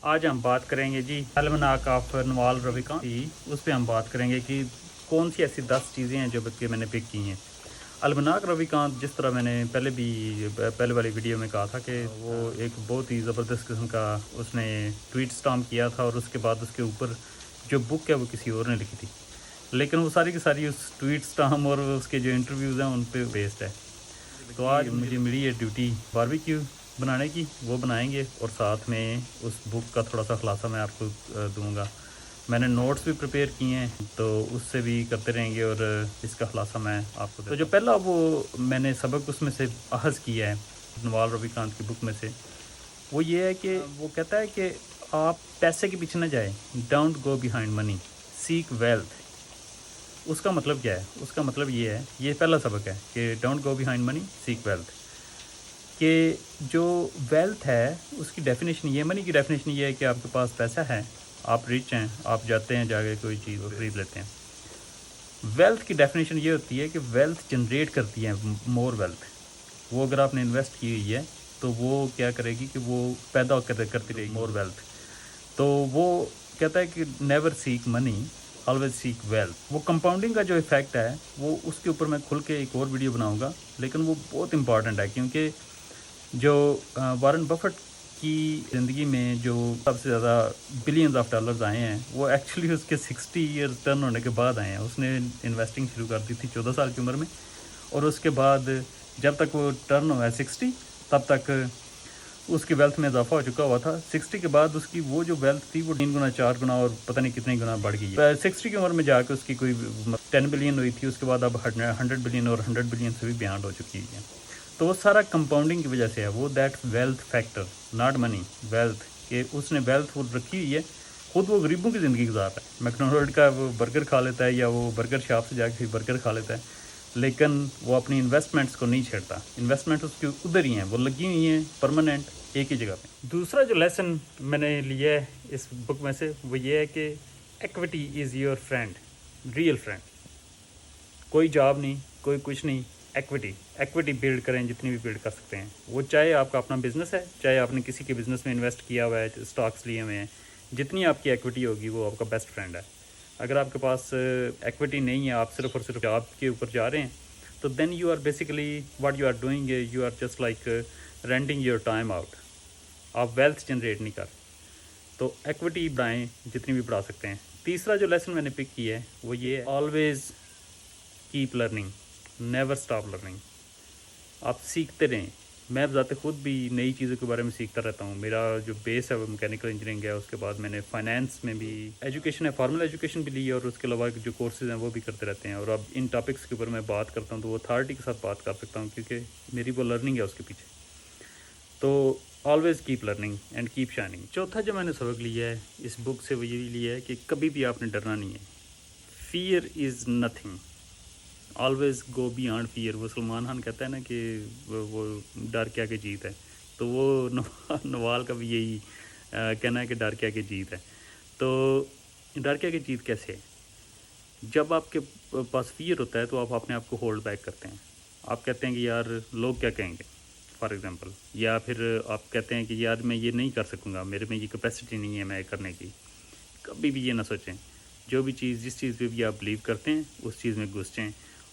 آج ہم بات کریں گے جی المناک آف نوال رویکانت کی، اس پہ ہم بات کریں گے کہ کون سی ایسی 10 چیزیں ہیں جو کہ میں نے پک کی ہیں۔ المناک رویکانت، جس طرح میں نے پہلے والی ویڈیو میں کہا تھا کہ وہ ایک بہت ہی زبردست قسم کا اس نے ٹویٹ سٹارم کیا تھا، اور اس کے بعد اس کے اوپر جو بک ہے وہ کسی اور نے لکھی تھی، لیکن وہ ساری کی ساری اس ٹویٹ سٹارم اور اس کے جو انٹرویوز ہیں ان پہ بیسڈ ہے۔ تو آج مجھے ملی ہے ڈیوٹی باربیکیو بنانے کی، وہ بنائیں گے، اور ساتھ میں اس بک کا تھوڑا سا خلاصہ میں آپ کو دوں گا۔ میں نے نوٹس بھی پریپیئر کیے ہیں، تو اس سے بھی کرتے رہیں گے، اور اس کا خلاصہ میں آپ کو تو جو پہلا وہ میں نے سبق اس میں سے اخذ کیا ہے نوال رویکانت کی بک میں سے، وہ یہ ہے کہ وہ کہتا ہے کہ آپ پیسے کے پیچھے نہ جائیں، don't go behind money, seek wealth. اس کا مطلب کیا ہے؟ اس کا مطلب یہ ہے، یہ پہلا سبق ہے کہ don't go behind money, seek wealth, کہ جو ویلتھ ہے اس کی ڈیفینیشن یہ ہے، منی کی ڈیفینیشن یہ ہے کہ آپ کے پاس پیسہ ہے، آپ ریچ ہیں، آپ جاتے ہیں جا کے کوئی چیز خرید لیتے ہیں۔ ویلتھ کی ڈیفینیشن یہ ہوتی ہے کہ ویلتھ جنریٹ کرتی ہے مور ویلتھ۔ وہ اگر آپ نے انویسٹ کی ہوئی ہے تو وہ کیا کرے گی کہ وہ پیدا کرتی رہے گی مور ویلتھ۔ تو وہ کہتا ہے کہ نیور سیک منی، آلویز سیک ویلتھ۔ وہ کمپاؤنڈنگ کا جو ایفیکٹ ہے وہ اس کے اوپر میں کھل کے ایک اور ویڈیو بناؤں گا، لیکن وہ بہت امپورٹنٹ ہے، کیونکہ جو وارن بفٹ کی زندگی میں جو سب سے زیادہ بلینز آف ڈالرز آئے ہیں، وہ ایکچولی اس کے 60 ایئرز ٹرن ہونے کے بعد آئے ہیں۔ اس نے انویسٹنگ شروع کر دی تھی 14 سال کی عمر میں، اور اس کے بعد جب تک وہ ٹرن ہوا ہے 60، تب تک اس کی ویلتھ میں اضافہ ہو چکا ہوا تھا۔ 60 کے بعد اس کی وہ جو ویلتھ تھی وہ 3 گنا 4 گنا اور پتہ نہیں کتنے گنا بڑھ گئی ہے۔ 60 کی عمر میں جا کے اس کی کوئی 10 بلین ہوئی تھی، اس کے بعد اب 100 بلین اور 100 بلین سے بھی بیانڈ ہو چکی ہے۔ تو وہ سارا کمپاؤنڈنگ کی وجہ سے ہے، وہ that wealth factor, not money, wealth, کہ اس نے ویلتھ وہ رکھی ہوئی ہے، خود وہ غریبوں کی زندگی گزار رہا ہے۔ میکڈونلڈ کا وہ برگر کھا لیتا ہے، یا وہ برگر شاپ سے جا کے برگر کھا لیتا ہے، لیکن وہ اپنی انویسٹمنٹس کو نہیں چھیڑتا۔ انویسٹمنٹ اس کی ادھر ہی ہیں، وہ لگی ہوئی ہیں پرماننٹ ایک ہی جگہ پہ۔ دوسرا جو لیسن میں نے لیا ہے اس بک میں سے، وہ یہ ہے کہ equity is your friend, real friend. کوئی جاب نہیں، کوئی کچھ نہیں، ایکویٹی بلڈ کریں جتنی بھی بلڈ کر سکتے ہیں۔ وہ چاہے آپ کا اپنا بزنس ہے، چاہے آپ نے کسی کے بزنس میں انویسٹ کیا ہوا ہے، اسٹاکس لیے ہوئے ہیں، جتنی آپ کی ایکویٹی ہوگی وہ آپ کا بیسٹ فرینڈ ہے۔ اگر آپ کے پاس ایکویٹی نہیں ہے، آپ صرف اور صرف جاب کے اوپر جا رہے ہیں، تو then you are basically what you are doing, you are just like renting your time out. آپ ویلتھ جنریٹ نہیں کر۔ تو ایکویٹی بڑھائیں جتنی بھی بڑھا سکتے ہیں۔ تیسرا جو لیسن میں نے پک کیا ہے وہ یہ ہے، always keep learning, never stop learning. آپ سیکھتے رہیں۔ میں ذات خود بھی نئی چیزوں کے بارے میں سیکھتا رہتا ہوں۔ میرا جو بیس ہے وہ میکینیکل انجینئرنگ ہے، اس کے بعد میں نے فائنینس میں بھی ایجوکیشن ہے، فارمل ایجوکیشن بھی لی ہے، اور اس کے علاوہ جو کورسز ہیں وہ بھی کرتے رہتے ہیں۔ اور اب ان ٹاپکس کے اوپر میں بات کرتا ہوں تو وہ اتھارٹی کے ساتھ بات کر سکتا ہوں، کیونکہ میری وہ لرننگ ہے اس کے پیچھے۔ تو always keep learning and keep shining. چوتھا جو میں نے سبق لیا ہے اس بک سے وہ یہی لیا ہے کہ کبھی بھی آپ نے ڈرنا نہیں ہے۔ Fear is nothing, always go beyond fear. وہ سلمان خان کہتا ہے نا کہ وہ ڈر کیا کہ جیت ہے، تو وہ نوال کا بھی یہی کہنا ہے کہ ڈر کیا کہ جیت ہے۔ تو ڈر کیا کہ جیت کیسے ہے؟ جب آپ کے پاس فیئر ہوتا ہے تو آپ اپنے آپ کو ہولڈ بیک کرتے ہیں۔ آپ کہتے ہیں کہ یار لوگ کیا کہیں گے، فار ایگزامپل، یا پھر آپ کہتے ہیں کہ یار میں یہ نہیں کر سکوں گا، میرے میں یہ کیپیسٹی نہیں ہے میں کرنے کی۔ کبھی بھی یہ نہ سوچیں، جو بھی چیز جس چیز پہ بھی آپ بلیو کرتے ہیں اس چیز میں گھس جائیں،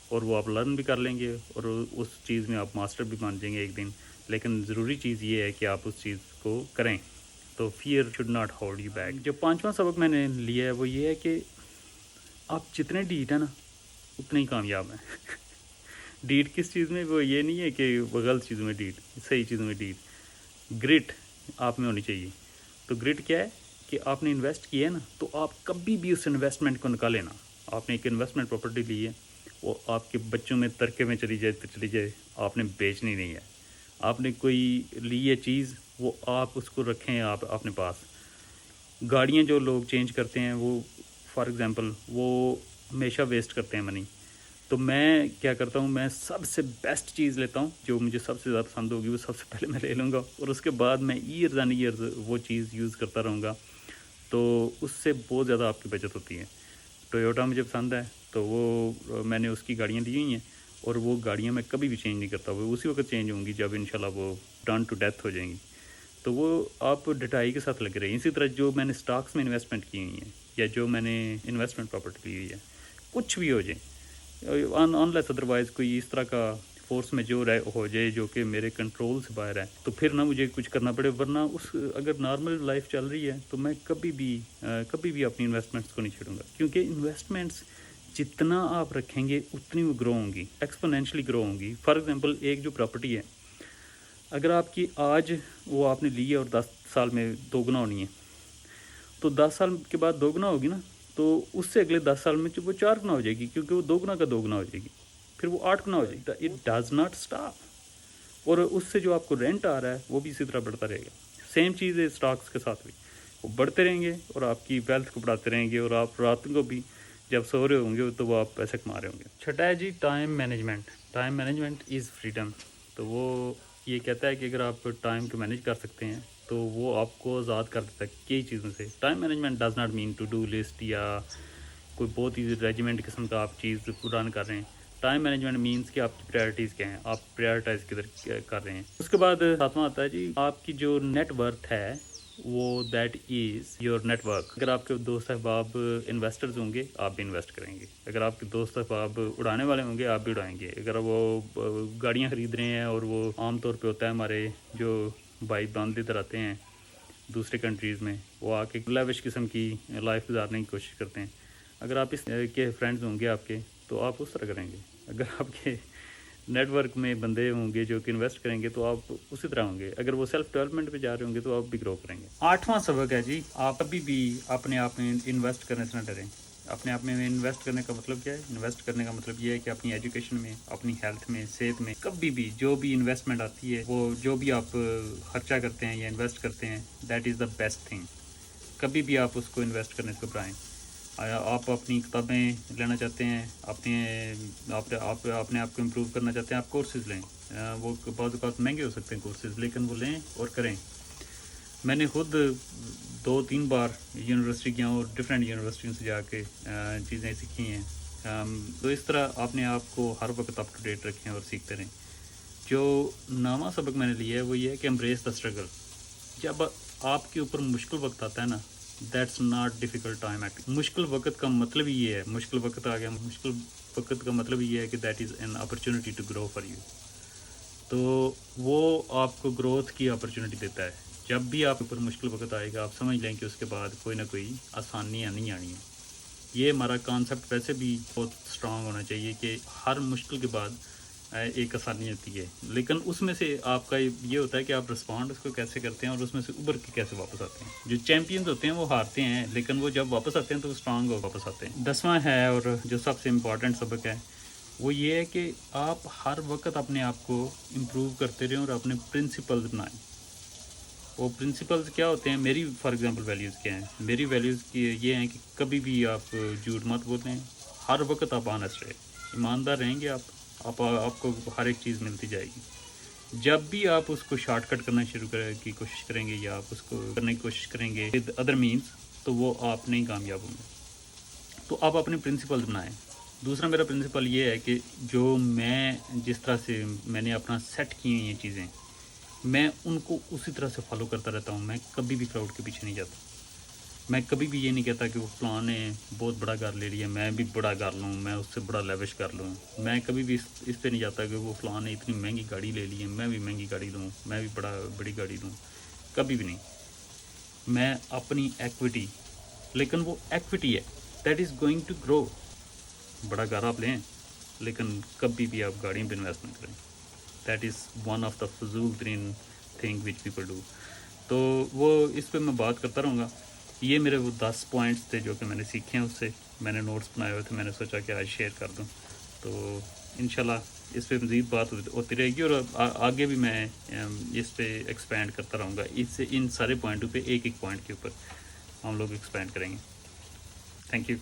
اور وہ آپ لرن بھی کر لیں گے، اور اس چیز میں آپ ماسٹر بھی بن جائیں گے ایک دن۔ لیکن ضروری چیز یہ ہے کہ آپ اس چیز کو کریں۔ تو fear should not hold you back. جو پانچواں سبق میں نے لیا ہے وہ یہ ہے کہ آپ جتنے ڈیٹ ہیں نا اتنے ہی کامیاب ہیں۔ ڈیٹ کس چیز میں؟ وہ یہ نہیں ہے کہ وہ غلط چیزوں میں ڈیٹ، صحیح چیزوں میں ڈیٹ۔ گرٹ آپ میں ہونی چاہیے۔ تو گرٹ کیا ہے کہ آپ نے انویسٹ کیا ہے نا، تو آپ کبھی بھی اس انویسٹمنٹ کو نکالیں نا۔ آپ نے ایک انویسٹمنٹ پراپرٹی لی ہے، وہ آپ کے بچوں میں ترکے میں چلی جائے تو چلی جائے، آپ نے بیچنی نہیں ہے۔ آپ نے کوئی لی ہے چیز، وہ آپ اس کو رکھیں آپ اپنے پاس۔ گاڑیاں جو لوگ چینج کرتے ہیں، وہ فار ایگزامپل وہ ہمیشہ ویسٹ کرتے ہیں منی۔ تو میں کیا کرتا ہوں، میں سب سے بیسٹ چیز لیتا ہوں، جو مجھے سب سے زیادہ پسند ہوگی وہ سب سے پہلے میں لے لوں گا، اور اس کے بعد میں ایئرز اینڈ ایئرز وہ چیز یوز کرتا رہوں گا۔ تو اس سے بہت زیادہ آپ کی بچت ہوتی ہے۔ ٹویوٹا مجھے پسند ہے، تو وہ میں نے اس کی گاڑیاں لی ہوئی ہیں، اور وہ گاڑیاں میں کبھی بھی چینج نہیں کرتا، وہ اسی وقت چینج ہوں گی جب انشاءاللہ وہ ڈن ٹو ڈیتھ ہو جائیں گی۔ تو تو وہ آپ ڈٹائی کے ساتھ لگ رہے ہیں. اسی طرح جو میں نے اسٹاکس میں انویسٹمنٹ کی ہوئی ہیں یا جو میں نے انویسٹمنٹ پراپرٹی لی ہوئی ہے, کچھ بھی ہو جائے انلیس ادروائز کوئی اس طرح کا فورس میں جو ہو جائے جو کہ میرے کنٹرول سے باہر ہے, تو پھر نہ مجھے کچھ کرنا پڑے. ورنہ اگر نارمل لائف چل رہی ہے تو میں کبھی بھی اپنی انویسٹمنٹس کو نہیں چھوڑوں گا, کیونکہ انویسٹمنٹس جتنا آپ رکھیں گے اتنی وہ گرو ہوں گی, ایکسپونینشلی گرو ہوں گی. فار ایگزامپل ایک جو پراپرٹی ہے, اگر آپ کی آج وہ آپ نے لی ہے اور 10 سال میں 2 گنا ہونی ہے, تو 10 سال کے بعد 2 گنا ہوگی نا, تو اس سے اگلے 10 سال میں وہ 4 گنا ہو جائے گی, کیونکہ وہ 2 گنا کا 2 گنا ہو جائے گی, پھر وہ 8 گنا ہو جائے گی. It does not stop. اور اس سے جو آپ کو رینٹ آ رہا ہے وہ بھی اسی طرح بڑھتا رہے گا. سیم چیز ہے اسٹاکس کے ساتھ بھی, وہ بڑھتے رہیں گے اور آپ کی ویلتھ کو بڑھاتے رہیں گے, اور آپ رات کو بھی جب سو رہے ہوں گے تو وہ آپ پیسے کما رہے ہوں گے. چھٹا ہے جی time management. Time management is freedom. تو وہ یہ کہتا ہے کہ اگر آپ ٹائم کو مینیج کر سکتے ہیں تو وہ آپ کو آزاد کر دیتا ہے کئی چیزوں سے. Time management does not mean to do list یا کوئی بہت ہی ریجیمنٹ قسم کا آپ چیز رن کر رہے ہیں. ٹائم مینجمنٹ مینس کہ آپ کی پریارٹیز کیا ہیں, آپ پریارٹائز کدھر کر رہے ہیں. اس کے بعد ساتواں آتا ہے جی آپ کی جو نیٹ ورتھ ہے وہ that is your network. اگر آپ کے دوست احباب انویسٹرز ہوں گے آپ بھی انویسٹ کریں گے. اگر آپ کے دوست احباب اڑانے والے ہوں گے آپ بھی اڑائیں گے. اگر وہ گاڑیاں خرید رہے ہیں, اور وہ عام طور پہ ہوتا ہے ہمارے جو بھائی باندھ ادھر آتے ہیں دوسرے کنٹریز میں, وہ آ کے لیوش قسم کی لائف گزارنے کی کوشش کرتے ہیں. اگر آپ اس کے فرینڈز ہوں گے آپ کے تو آپ اس طرح کریں گے. اگر آپ کے نیٹ ورک میں بندے ہوں گے جو کہ انویسٹ کریں گے تو آپ اسی طرح ہوں گے. اگر وہ سیلف ڈیولپمنٹ پہ جا رہے ہوں گے تو آپ بھی گرو کریں گے. 8واں سبق ہے جی آپ کبھی بھی اپنے آپ میں انویسٹ کرنے سے نہ ڈریں. اپنے آپ میں انویسٹ کرنے کا مطلب کیا ہے؟ انویسٹ کرنے کا مطلب یہ ہے کہ اپنی ایجوکیشن میں, اپنی ہیلتھ میں, صحت میں, کبھی بھی جو بھی انویسٹمنٹ آتی ہے, وہ جو بھی آپ خرچہ کرتے ہیں یا انویسٹ کرتے ہیں, that is the best thing. کبھی بھی آپ اس کو انویسٹ کرنے سے گھبرائیں. آپ اپنی کتابیں لینا چاہتے ہیں, اپنے آپ کو امپروو کرنا چاہتے ہیں, آپ کورسز لیں. وہ بعض اوقات مہنگے ہو سکتے ہیں کورسز, لیکن وہ لیں اور کریں. میں نے خود 2-3 بار یونیورسٹی گیا ہوں اور ڈفرینٹ یونیورسٹیوں سے جا کے چیزیں سیکھی ہیں. تو اس طرح اپنے آپ کو ہر وقت اپ ٹو ڈیٹ رکھیں اور سیکھتے رہیں. جو 9واں سبق میں نے لیا ہے وہ یہ ہے کہ امبریس دا اسٹرگل. جب آپ کے اوپر مشکل وقت آتا ہے نا, دیٹس ناٹ ڈیفیکلٹ ٹائم. مشکل وقت کا مطلب ہی یہ ہے, مشکل وقت آ گیا, مشکل وقت کا مطلب یہ ہے کہ that is an opportunity to grow for you. تو وہ آپ کو گروتھ کی اپرچونیٹی دیتا ہے. جب بھی آپ اوپر مشکل وقت آئے گا آپ سمجھ لیں کہ اس کے بعد کوئی نہ کوئی آسانیاں نہیں آنی ہیں. یہ ہمارا کانسیپٹ ویسے بھی بہت اسٹرانگ ہونا چاہیے کہ ہر مشکل کے بعد ایک آسانی ہوتی ہے, لیکن اس میں سے آپ کا یہ ہوتا ہے کہ آپ رسپونڈ اس کو کیسے کرتے ہیں اور اس میں سے ابھر کے کیسے واپس آتے ہیں. جو چیمپئنز ہوتے ہیں وہ ہارتے ہیں, لیکن وہ جب واپس آتے ہیں تو وہ اسٹرانگ ہو واپس آتے ہیں. 10واں ہے اور جو سب سے امپورٹنٹ سبق ہے وہ یہ ہے کہ آپ ہر وقت اپنے آپ کو امپروو کرتے رہیں اور اپنے پرنسپلز بنائیں. وہ پرنسپلز کیا ہوتے ہیں؟ میری فار ایگزامپل ویلیوز کیا ہیں؟ میری ویلیوز یہ ہیں کہ کبھی بھی آپ جھوٹ مت بولیں, ہر وقت آپ آنیسٹ رہیں, ایماندار رہیں گے آپ کو ہر ایک چیز ملتی جائے گی. جب بھی آپ اس کو شارٹ کٹ کرنا شروع کی کوشش کریں گے یا آپ اس کو کرنے کی کوشش کریں گے ود ادر مینس, تو وہ آپ نہیں کامیاب ہوں گے. تو آپ اپنے پرنسپل بنائیں. دوسرا میرا پرنسپل یہ ہے کہ جو میں جس طرح سے میں نے اپنا سیٹ کی ہیں یہ چیزیں, میں ان کو اسی طرح سے فالو کرتا رہتا ہوں. میں کبھی بھی کراؤڈ کے پیچھے نہیں جاتا. میں کبھی بھی یہ نہیں کہتا کہ وہ فلاں نے بہت بڑا گھر لے لیا میں بھی بڑا کر لوں, میں اس سے بڑا لیوش کر لوں. میں کبھی بھی اس پہ نہیں جاتا کہ وہ فلاں نے اتنی مہنگی گاڑی لے لی ہے میں بھی مہنگی گاڑی لوں, میں بھی بڑی گاڑی لوں. کبھی بھی نہیں. میں اپنی ایکویٹی, لیکن وہ ایکویٹی ہے that is going to grow. بڑا گھر آپ لیں لیکن کبھی بھی آپ گاڑیوں پہ انویسٹ نہ کریں. That is one of the فضول ترین تھنگ وچ پیپل ڈو. تو وہ اس پہ میں بات کرتا رہوں گا. یہ میرے وہ 10 پوائنٹس تھے جو کہ میں نے سیکھے ہیں, اس سے میں نے نوٹس بنائے ہوئے تھے, میں نے سوچا کہ آج شیئر کر دوں. تو انشاءاللہ اس پہ مزید بات ہوتی رہے گی اور آگے بھی میں اس پہ ایکسپینڈ کرتا رہوں گا. ان سارے پوائنٹوں پہ ایک پوائنٹ کے اوپر ہم لوگ ایکسپینڈ کریں گے. Thank you.